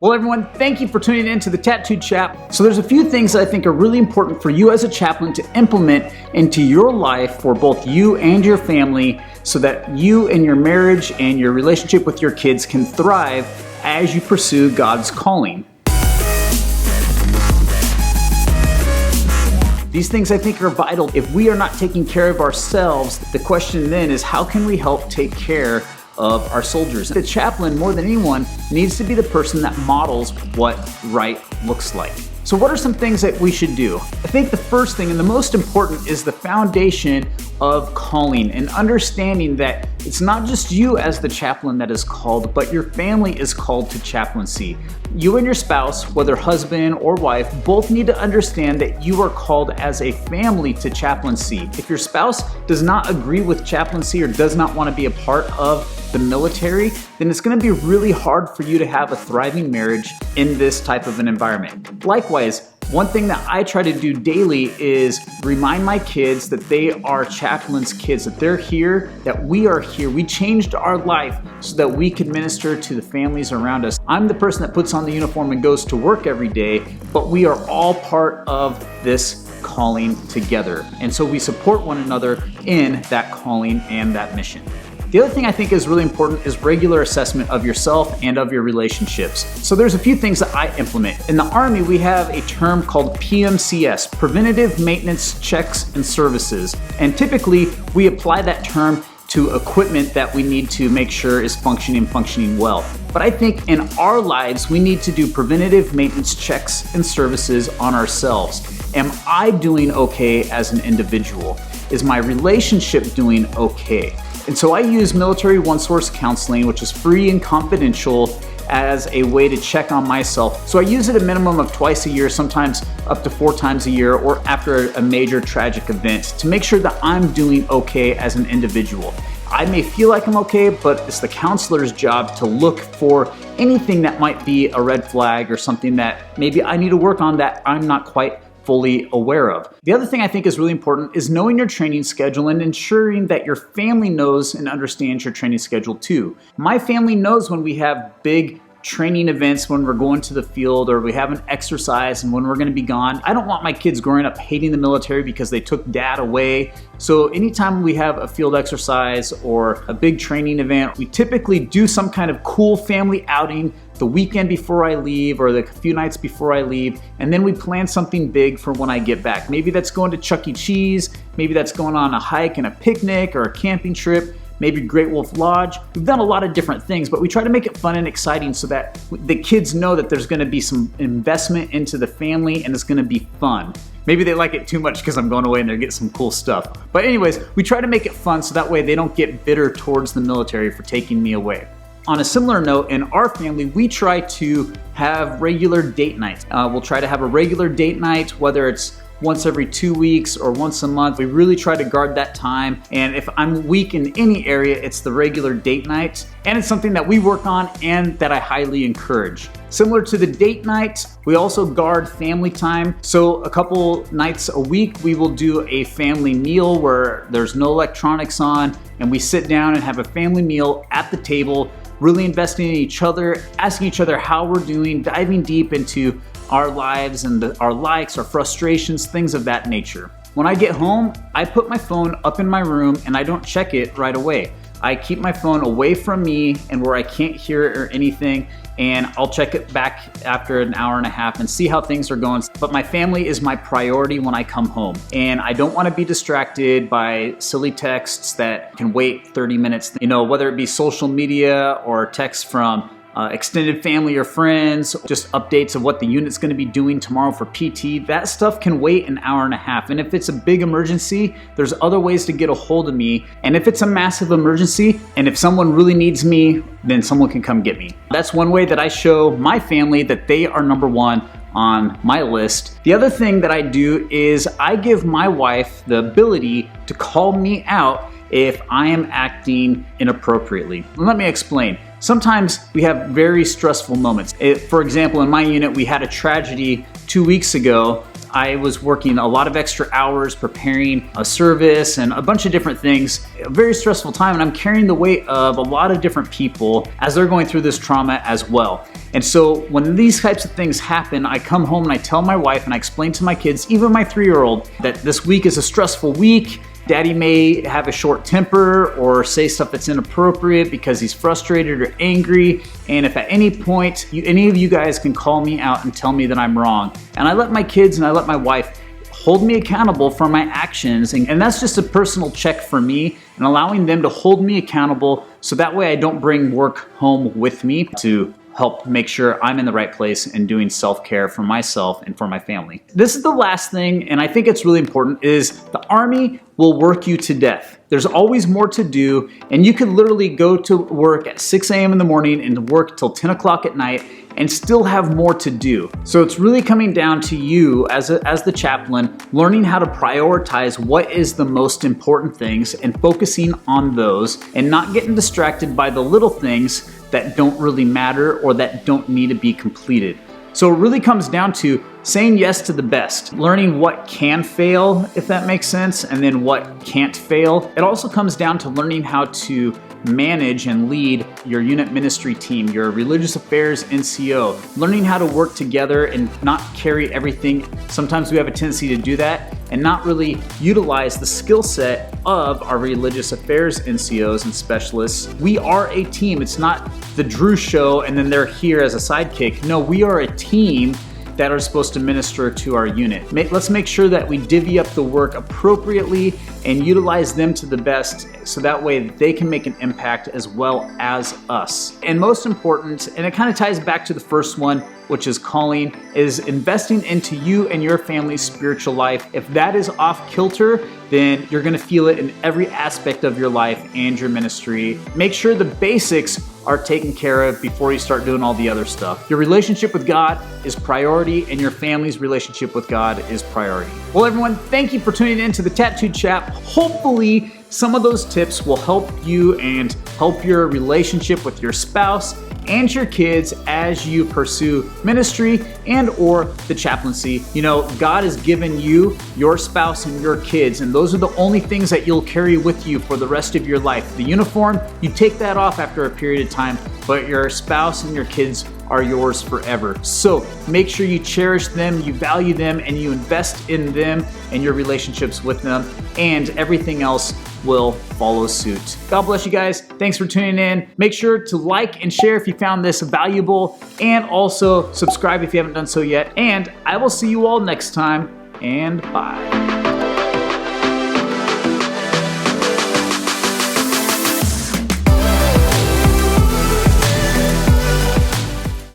Well, everyone, thank you for tuning in to the Tattooed Chap. So there's a few things that I think are really important for you as a chaplain to implement into your life for both you and your family so that you and your marriage and your relationship with your kids can thrive as you pursue God's calling. These things I think are vital. If we are not taking care of ourselves, the question then is how can we help take care of our soldiers? The chaplain, more than anyone, needs to be the person that models what right looks like. So what are some things that we should do? I think the first thing and the most important is the foundation of calling and understanding that it's not just you as the chaplain that is called, but your family is called to chaplaincy. You and your spouse, whether husband or wife, both need to understand that you are called as a family to chaplaincy. If your spouse does not agree with chaplaincy or does not want to be a part of the military, then it's going to be really hard for you to have a thriving marriage in this type of an environment. Likewise, one thing that I try to do daily is remind my kids that they are chaplains' kids, that they're here, that we are here. We changed our life so that we could minister to the families around us. I'm the person that puts on the uniform and goes to work every day, but we are all part of this calling together. And so we support one another in that calling and that mission. The other thing I think is really important is regular assessment of yourself and of your relationships. So there's a few things that I implement. In the Army, we have a term called PMCS, Preventative Maintenance Checks and Services. And typically, we apply that term to equipment that we need to make sure is functioning well. But I think in our lives, we need to do preventative maintenance checks and services on ourselves. Am I doing okay as an individual? Is my relationship doing okay? And so I use Military One-Source Counseling, which is free and confidential, as a way to check on myself. So I use it a minimum of twice a year, sometimes up to 4 times a year, or after a major tragic event to make sure that I'm doing okay as an individual. I may feel like I'm okay, but it's the counselor's job to look for anything that might be a red flag or something that maybe I need to work on that I'm not quite fully aware of. The other thing I think is really important is knowing your training schedule and ensuring that your family knows and understands your training schedule too. My family knows when we have big training events, when we're going to the field or we have an exercise and when we're going to be gone. I don't want my kids growing up hating the military because they took dad away. So anytime we have a field exercise or a big training event, we typically do some kind of cool family outing the weekend before I leave or the few nights before I leave, and then we plan something big for when I get back. Maybe that's going to Chuck E. Cheese, maybe that's going on a hike and a picnic or a camping trip, maybe Great Wolf Lodge. We've done a lot of different things, but we try to make it fun and exciting so that the kids know that there's gonna be some investment into the family and it's gonna be fun. Maybe they like it too much because I'm going away and they're getting some cool stuff. But anyways, we try to make it fun so that way they don't get bitter towards the military for taking me away. On a similar note, in our family, we try to have regular date nights. We'll try to have a regular date night, whether it's once every 2 weeks or once a month. We really try to guard that time. And if I'm weak in any area, it's the regular date night. And it's something that we work on and that I highly encourage. Similar to the date night, we also guard family time. So a couple nights a week, we will do a family meal where there's no electronics on and we sit down and have a family meal at the table, really investing in each other, asking each other how we're doing, diving deep into our lives and our likes, our frustrations, things of that nature. When I get home, I put my phone up in my room and I don't check it right away. I keep my phone away from me and where I can't hear it or anything, and I'll check it back after an hour and a half and see how things are going. But my family is my priority when I come home, and I don't want to be distracted by silly texts that can wait 30 minutes. You know, whether it be social media or texts from extended family or friends, just updates of what the unit's going to be doing tomorrow for PT. That stuff can wait an hour and a half. And if it's a big emergency, there's other ways to get a hold of me. And if it's a massive emergency, and if someone really needs me, then someone can come get me. That's one way that I show my family that they are number one on my list. The other thing that I do is I give my wife the ability to call me out if I am acting inappropriately. Let me explain. Sometimes we have very stressful moments. For example, in my unit, we had a tragedy 2 weeks ago I was working a lot of extra hours preparing a service and a bunch of different things. A very stressful time, and I'm carrying the weight of a lot of different people as they're going through this trauma as well. And so when these types of things happen, I come home and I tell my wife and I explain to my kids, even my 3-year-old, that this week is a stressful week. Daddy may have a short temper or say stuff that's inappropriate because he's frustrated or angry. And if at any point, any of you guys can call me out and tell me that I'm wrong. And I let my kids and I let my wife hold me accountable for my actions. And that's just a personal check for me, and allowing them to hold me accountable so that way I don't bring work home with me to help make sure I'm in the right place and doing self-care for myself and for my family. This is the last thing, and I think it's really important, is the Army will work you to death. There's always more to do, and you could literally go to work at 6 a.m. in the morning and work till 10 o'clock at night and still have more to do. So it's really coming down to you as the chaplain, learning how to prioritize what is the most important things and focusing on those and not getting distracted by the little things that don't really matter or that don't need to be completed. So it really comes down to saying yes to the best, learning what can fail, if that makes sense, and then what can't fail. It also comes down to learning how to manage and lead your unit ministry team, your religious affairs NCO, learning how to work together and not carry everything. Sometimes we have a tendency to do that and not really utilize the skill set of our religious affairs NCOs and specialists. We are a team. It's not the Drew show and then they're here as a sidekick. No, we are a team that are supposed to minister to our unit. Let's make sure that we divvy up the work appropriately and utilize them to the best so that way they can make an impact as well as us. And most important, and it kind of ties back to the first one, which is calling, is investing into you and your family's spiritual life. If that is off kilter, then you're gonna feel it in every aspect of your life and your ministry. Make sure the basics are taken care of before you start doing all the other stuff. Your relationship with God is priority, and your family's relationship with God is priority. Well, everyone, thank you for tuning in to the Tattooed Chap. Hopefully, some of those tips will help you and help your relationship with your spouse and your kids as you pursue ministry and or the chaplaincy. You know, God has given you your spouse and your kids, and those are the only things that you'll carry with you for the rest of your life. The uniform, you take that off after a period of time, but your spouse and your kids are yours forever. So make sure you cherish them, you value them, and you invest in them and your relationships with them, and everything else will follow suit. God bless you guys. Thanks for tuning in. Make sure to like and share if you found this valuable, and also subscribe if you haven't done so yet. And I will see you all next time, and bye.